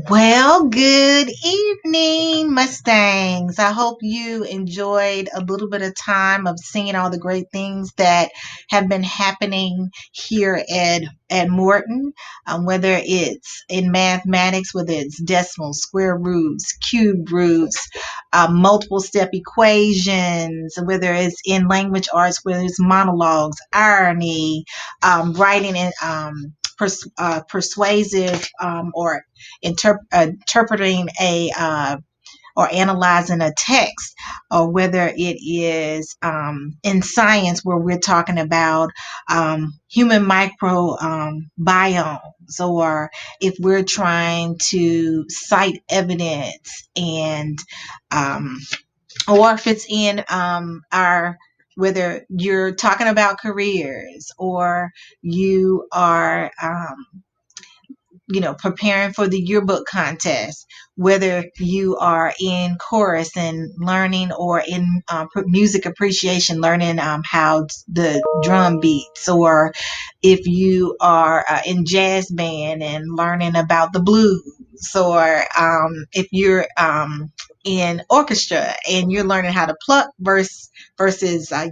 Well, good evening, Mustangs. I hope you enjoyed a little bit of time of seeing all the great things that have been happening here at Morton, whether it's in mathematics, whether it's decimals, square roots, cube roots, multiple step equations, whether it's in language arts, whether it's monologues, irony, writing and persuasive or interpreting or analyzing a text, or whether it is in science where we're talking about human microbiomes, or if we're trying to cite evidence, and um, or if it's in our whether you're talking about careers, or you are preparing for the yearbook contest, whether you are in chorus and learning, or in music appreciation, learning how the drum beats, or if you are in jazz band and learning about the blues, or if you're in orchestra and you're learning how to pluck versus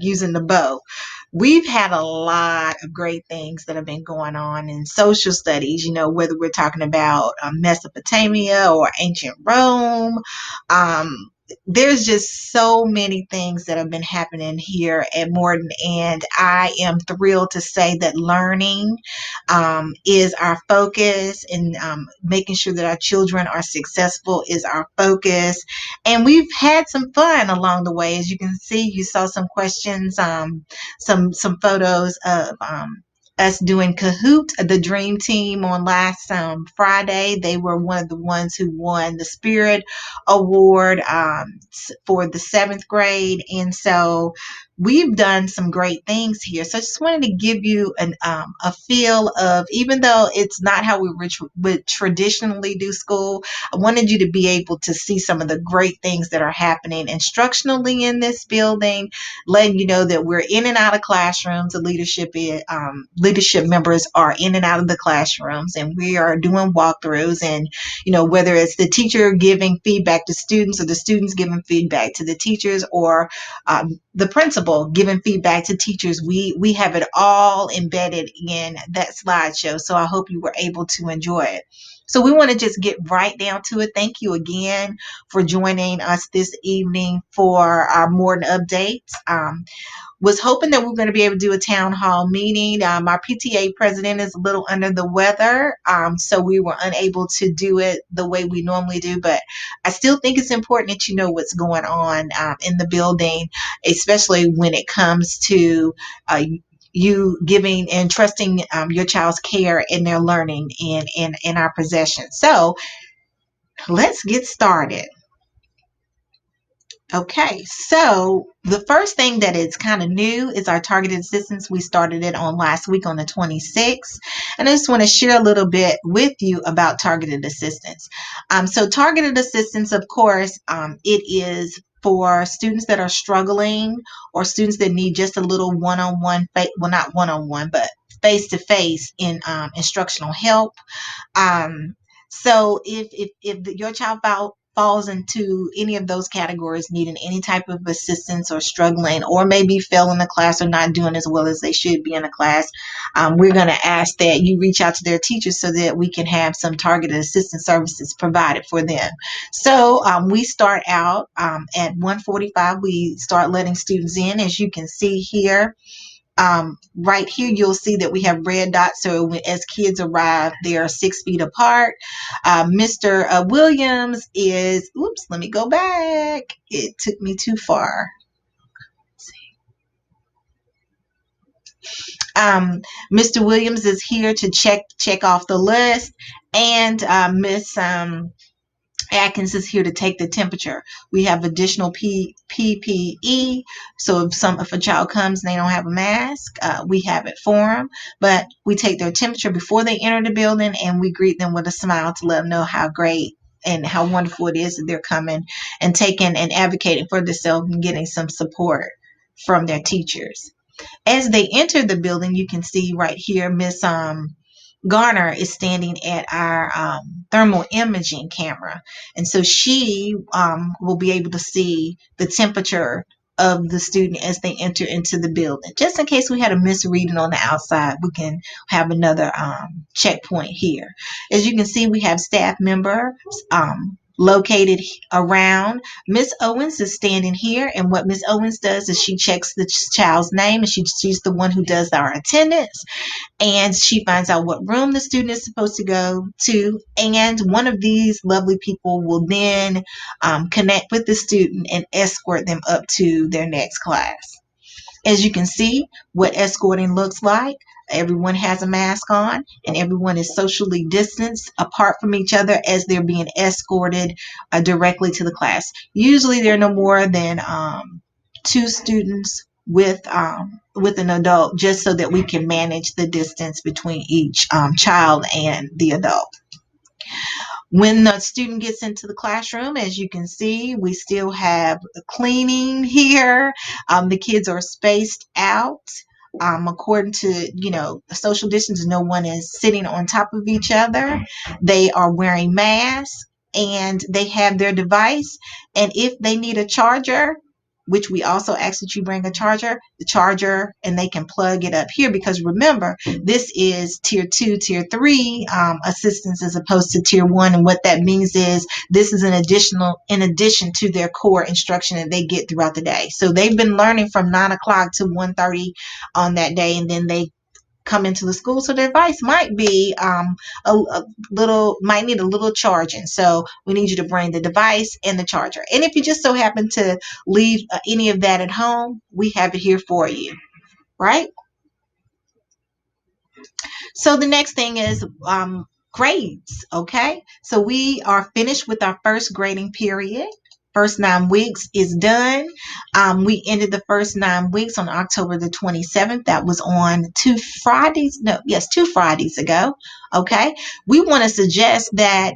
using the bow. We've had a lot of great things that have been going on in social studies, whether we're talking about Mesopotamia or ancient Rome. There's just so many things that have been happening here at Morton, and I am thrilled to say that learning is our focus, and making sure that our children are successful is our focus. And we've had some fun along the way. As you can see, you saw some questions, some photos of us doing Kahoot, the Dream Team, on last Friday. They were one of the ones who won the Spirit Award for the seventh grade, and so we've done some great things here. So I just wanted to give you a feel of, even though it's not how we would traditionally do school, I wanted you to be able to see some of the great things that are happening instructionally in this building, letting you know that we're in and out of classrooms. The leadership members are in and out of the classrooms, and we are doing walkthroughs. And whether it's the teacher giving feedback to students, or the students giving feedback to the teachers, or the principal giving feedback to teachers, we have it all embedded in that slideshow. So I hope you were able to enjoy it. So we want to just get right down to it. Thank you again for joining us this evening for our Morton updates. Was hoping that we are going to be able to do a town hall meeting. Our PTA president is a little under the weather, so we were unable to do it the way we normally do. But I still think it's important that you know what's going on in the building, especially when it comes to you giving and trusting your child's care and their learning in our possession. So let's get started. Okay, so the first thing that is kind of new is our targeted assistance. We started it on last week on the 26th, and I just want to share a little bit with you about targeted assistance. So targeted assistance, of course, it is for students that are struggling, or students that need just a little one-on-one, well, not one-on-one, but face-to-face in instructional help. Um, so if your child falls into any of those categories, needing any type of assistance, or struggling, or maybe failing the class, or not doing as well as they should be in a class, we're going to ask that you reach out to their teachers so that we can have some targeted assistance services provided for them. So we start out at 1:45. We start letting students in, as you can see here. Right here, you'll see that we have red dots. So as kids arrive, they are 6 feet apart. Mr. Williams is, oops, let me go back. It took me too far. Mr. Williams is here to check off the list, and Miss Atkins is here to take the temperature. We have additional PPE, so if a child comes and they don't have a mask, we have it for them. But we take their temperature before they enter the building, and we greet them with a smile to let them know how great and how wonderful it is that they're coming and taking and advocating for themselves and getting some support from their teachers. As they enter the building, you can see right here, Garner is standing at our thermal imaging camera. And so she will be able to see the temperature of the student as they enter into the building. Just in case we had a misreading on the outside, we can have another checkpoint here. As you can see, we have staff members located around. Miss Owens is standing here, and what Miss Owens does is she checks the child's name, and she's the one who does our attendance, and she finds out what room the student is supposed to go to, and one of these lovely people will then connect with the student and escort them up to their next class. As you can see, what escorting looks like, everyone has a mask on and everyone is socially distanced apart from each other as they're being escorted directly to the class. Usually there are no more than two students with an adult, just so that we can manage the distance between each child and the adult. When the student gets into the classroom, as you can see, we still have cleaning here. The kids are spaced out according to, the social distance. No one is sitting on top of each other. They are wearing masks and they have their device. And if they need a charger, which we also ask that you bring the charger, and they can plug it up here, because remember, this is tier 2, tier 3 assistance as opposed to tier 1. And what that means is this is in addition to their core instruction that they get throughout the day. So they've been learning from 9 o'clock to 1:30 on that day, and then they come into the school, so their device might be might need a little charging. So we need you to bring the device and the charger. And if you just so happen to leave any of that at home, we have it here for you, right? So the next thing is grades. Okay, so we are finished with our first grading period. First 9 weeks is done. We ended the first 9 weeks on October the 27th. That was on 2 Fridays. No, yes, 2 Fridays ago. Okay, we want to suggest that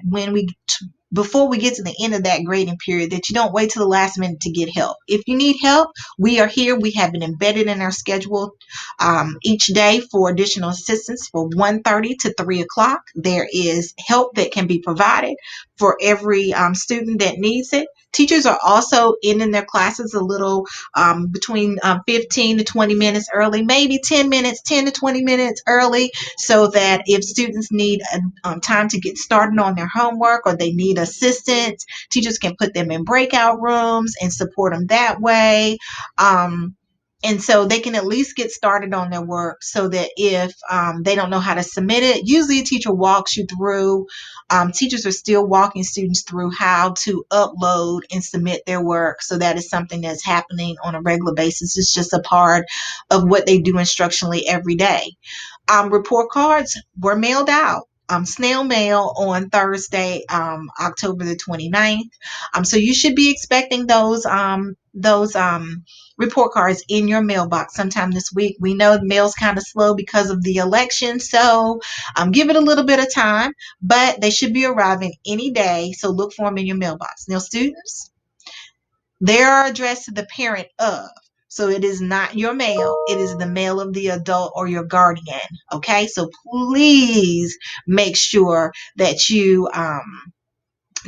before we get to the end of that grading period, that you don't wait till the last minute to get help. If you need help, we are here. We have it embedded in our schedule each day for additional assistance. For 1:30 to 3 o'clock, there is help that can be provided for every student that needs it. Teachers are also ending their classes a little between 15 to 20 minutes early, maybe 10 minutes, 10 to 20 minutes early, so that if students need time to get started on their homework or they need assistance, teachers can put them in breakout rooms and support them that way. And so they can at least get started on their work, so that if they don't know how to submit it, usually a teacher walks you through. Teachers are still walking students through how to upload and submit their work. So that is something that's happening on a regular basis. It's just a part of what they do instructionally every day. Report cards were mailed out. Snail mail on Thursday, October the 29th. So you should be expecting those report cards in your mailbox sometime this week. We know the mail's kind of slow because of the election, so give it a little bit of time, but they should be arriving any day. So look for them in your mailbox. Now, students, they are addressed to the parent of. So it is not your mail. It is the mail of the adult or your guardian. Okay. So please make sure that you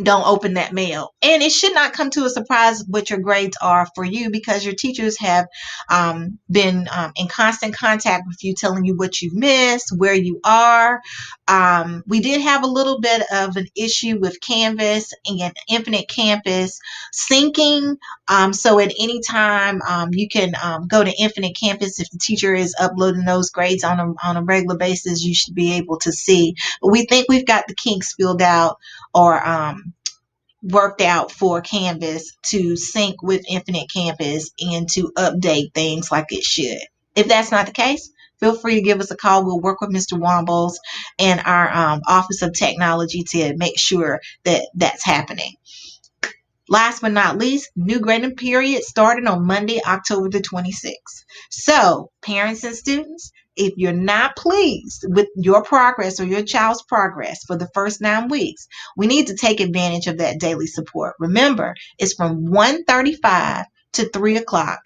don't open that mail. And it should not come to a surprise what your grades are for you, because your teachers have been in constant contact with you, telling you what you've missed, where you are. We did have a little bit of an issue with Canvas and Infinite Campus syncing. So at any time, you can go to Infinite Campus. If the teacher is uploading those grades on a regular basis, you should be able to see. But we think we've got the kinks filled out, or worked out for Canvas to sync with Infinite Campus and to update things like it should. If that's not the case, feel free to give us a call. We'll work with Mr. Wombles and our Office of Technology to make sure that that's happening. Last but not least, new grading period started on Monday, October the 26th. So, parents and students, if you're not pleased with your progress or your child's progress for the first 9 weeks, we need to take advantage of that daily support. Remember, it's from 1:35 to 3 o'clock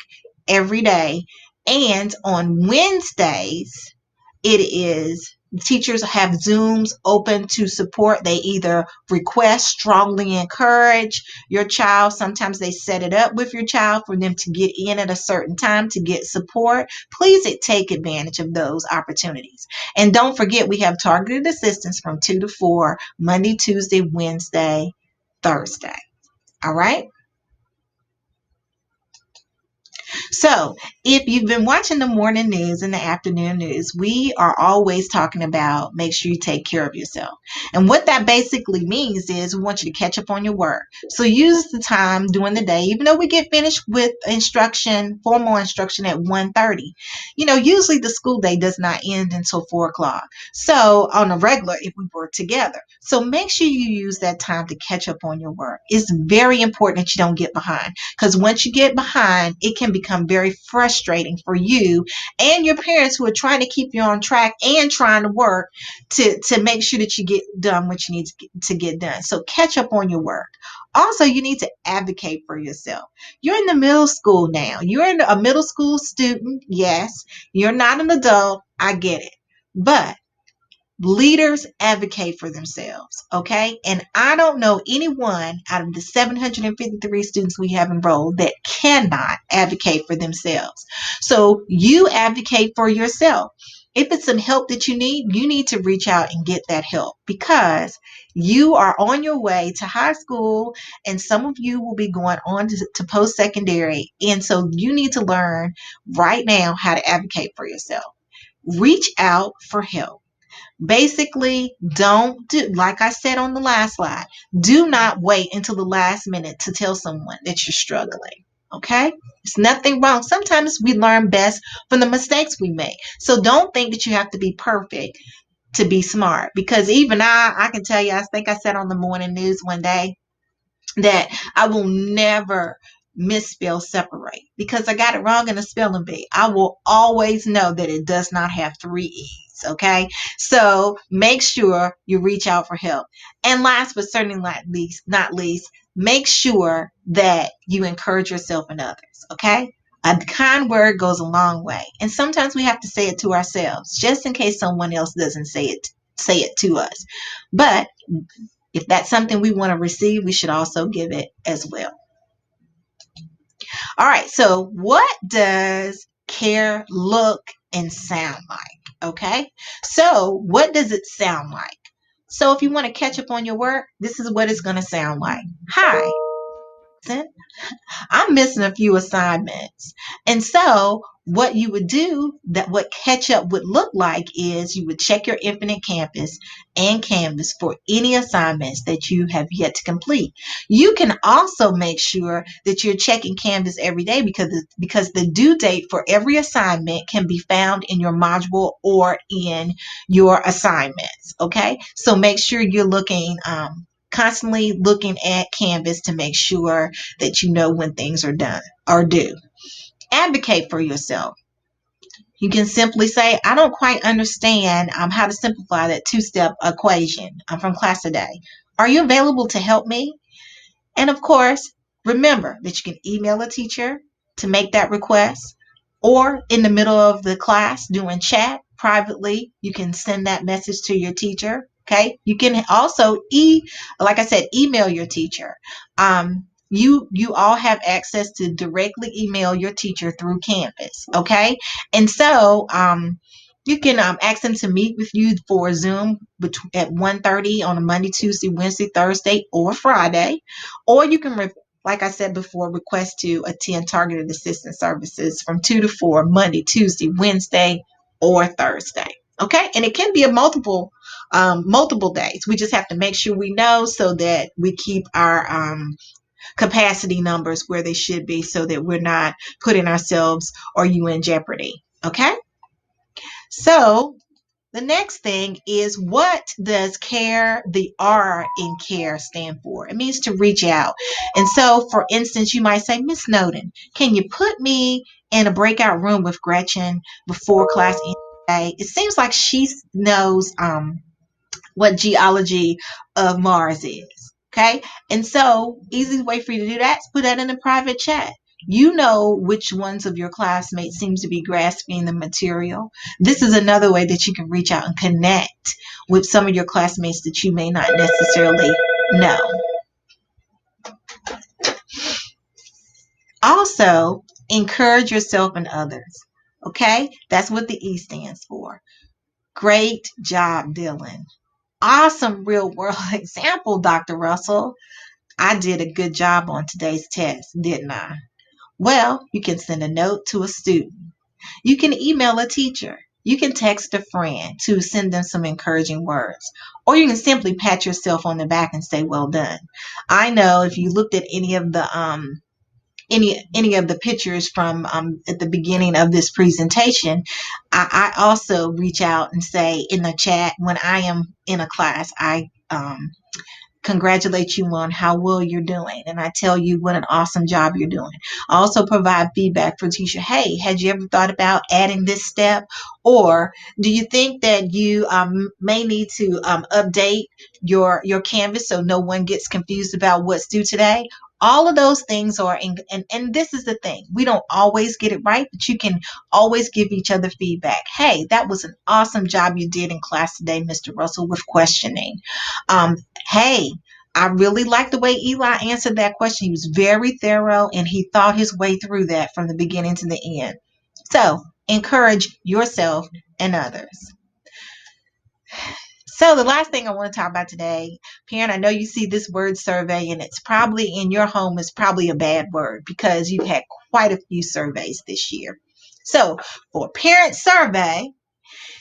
every day. And on Wednesdays, it is Teachers have Zooms open to support. They either request, strongly encourage your child. Sometimes they set it up with your child for them to get in at a certain time to get support. Please take advantage of those opportunities. And don't forget, we have targeted assistance from 2 to 4, Monday, Tuesday, Wednesday, Thursday. All right. So, if you've been watching the morning news and the afternoon news, we are always talking about make sure you take care of yourself. And what that basically means is we want you to catch up on your work. So, use the time during the day, even though we get finished with instruction, formal instruction at 1:30. Usually the school day does not end until 4 o'clock. So, on a regular, if we work together. So, make sure you use that time to catch up on your work. It's very important that you don't get behind. Because once you get behind, it can become very frustrating for you and your parents who are trying to keep you on track and trying to work to make sure that you get done what you need to get done. So catch up on your work. Also, you need to advocate for yourself. You're in the middle school now. You're a middle school student. Yes, you're not an adult. I get it. But leaders advocate for themselves, okay? And I don't know anyone out of the 753 students we have enrolled that cannot advocate for themselves. So you advocate for yourself. If it's some help that you need to reach out and get that help because you are on your way to high school and some of you will be going on to post-secondary. And so you need to learn right now how to advocate for yourself. Reach out for help. Basically, don't do, like I said on the last slide, do not wait until the last minute to tell someone that you're struggling. Okay? There's nothing wrong. Sometimes we learn best from the mistakes we make. So don't think that you have to be perfect to be smart. Because even I can tell you, I think I said on the morning news one day that I will never misspell separate because I got it wrong in the spelling bee. I will always know that it does not have 3 E's. Okay. So make sure you reach out for help. And last but certainly not least, make sure that you encourage yourself and others. Okay. A kind word goes a long way. And sometimes we have to say it to ourselves just in case someone else doesn't say it to us. But if that's something we want to receive, we should also give it as well. All right. So what does care look and sound like? Okay. So what does it sound like? So if you want to catch up on your work, this is what it's going to sound like. Hi. I'm missing a few assignments. And so what you would do, that what catch up would look like is you would check your Infinite Campus and Canvas for any assignments that you have yet to complete. You can also make sure that you're checking Canvas every day because the due date for every assignment can be found in your module or in your assignments. Okay, so make sure you're constantly looking at Canvas to make sure that you know when things are done or due. Advocate for yourself. You can simply say, I don't quite understand how to simplify that 2-step equation from class today. Are you available to help me? And of course, remember that you can email a teacher to make that request, or in the middle of the class doing chat privately, you can send that message to your teacher. Okay. You can also like I said, email your teacher. You all have access to directly email your teacher through Canvas. Okay. And so you can ask them to meet with you for Zoom at 1:30 on a Monday, Tuesday, Wednesday, Thursday, or Friday. Or you can, like I said before, request to attend targeted assistance services from 2 to 4, Monday, Tuesday, Wednesday, or Thursday. Okay, and it can be a multiple days. We just have to make sure we know so that we keep our capacity numbers where they should be, so that we're not putting ourselves or you in jeopardy. Okay, so the next thing is, what does care, the R in care, stand for? It means to reach out. And so, for instance, you might say, Miss Snowden, can you put me in a breakout room with Gretchen before class ends today? It seems like she knows what geology of Mars is. Okay. And so, easy way for you to do that is put that in a private chat. You know which ones of your classmates seems to be grasping the material. This is another way that you can reach out and connect with some of your classmates that you may not necessarily know. Also, encourage yourself and others. Okay? That's what the E stands for. Great job, Dylan. Awesome real world example, Dr. Russell. I did a good job on today's test, didn't I? Well, you can send a note to a student. You can email a teacher. You can text a friend to send them some encouraging words. Or you can simply pat yourself on the back and say, well done. I know if you looked at any of the pictures from at the beginning of this presentation, I also reach out and say in the chat when I am in a class, I congratulate you on how well you're doing, and I tell you what an awesome job you're doing. I also provide feedback for teacher. Hey, had you ever thought about adding this step? Or do you think that you may need to update your Canvas so no one gets confused about what's due today? All of those things are and this is the thing, we don't always get it right, but you can always give each other feedback. Hey, that was an awesome job you did in class today, Mr. Russell, with questioning. Hey, I really like the way Eli answered that question. He was very thorough and he thought his way through that from the beginning to the end. So encourage yourself and others. So the last thing I want to talk about today, parent, I know you see this word survey and it's probably in your home is probably a bad word because you've had quite a few surveys this year. So for parent survey,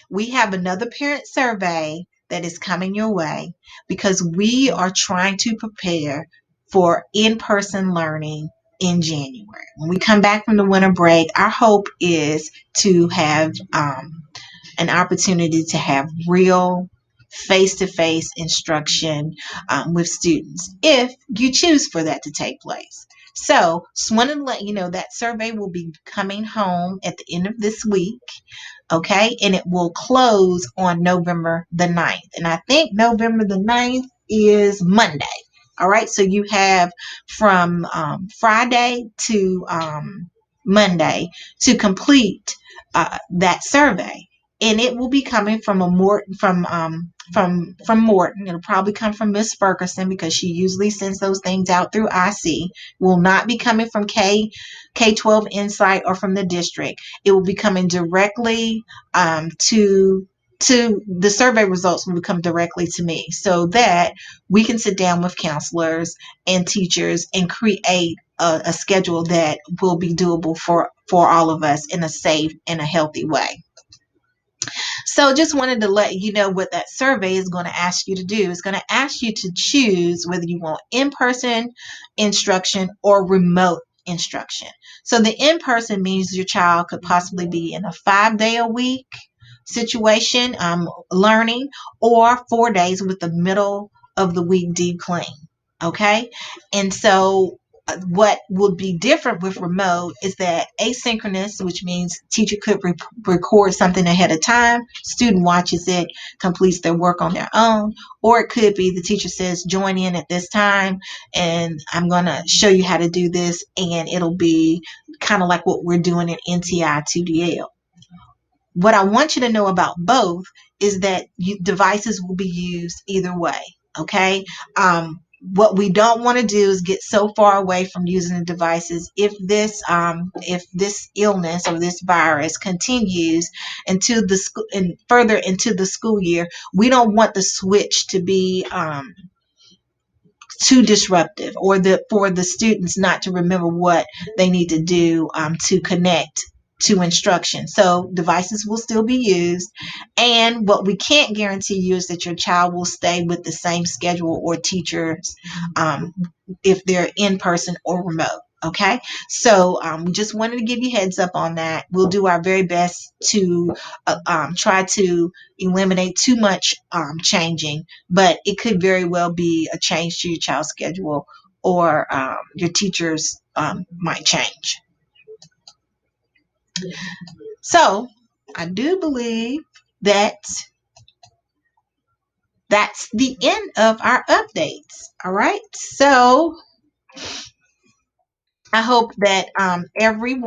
we have another parent survey that is coming your way because we are trying to prepare for in-person learning in January. When we come back from the winter break, our hope is to have an opportunity to have real face-to-face instruction with students if you choose for that to take place. So just wanted to let you know that survey will be coming home at the end of this week. Okay, and it will close on November the 9th. And I think November the 9th is Monday. All right, so you have from Friday to Monday to complete that survey, and it will be coming from a Morton from Morton. It'll probably come from Miss Ferguson because she usually sends those things out through IC. Will not be coming from K-12 Insight or from the district. It will be coming directly to the survey results will come directly to me so that we can sit down with counselors and teachers and create a schedule that will be doable for all of us in a safe and a healthy way. So just wanted to let you know what that survey is going to ask you to do. It's going to ask you to choose whether you want in-person instruction or remote instruction. So the in-person means your child could possibly be in a 5-day-a-week situation learning or 4 days with the middle of the week deep clean. Okay. And so what would be different with remote is that asynchronous, which means teacher could record something ahead of time, student watches it, completes their work on their own, or it could be the teacher says join in at this time and I'm going to show you how to do this, and it'll be kind of like what we're doing in NTI 2DL. What I want you to know about both is that devices will be used either way. Okay. What we don't want to do is get so far away from using the devices if this illness or this virus continues into the school and further into the school year. We don't want the switch to be too disruptive or for the students not to remember what they need to do to connect to instruction. So devices will still be used, and what we can't guarantee you is that your child will stay with the same schedule or teachers um, if they're in person or remote. Okay, so we just wanted to give you heads up on that. We'll do our very best to try to eliminate too much changing, but it could very well be a change to your child's schedule, or your teachers might change. So I do believe that that's the end of our updates. All right. So I hope that everyone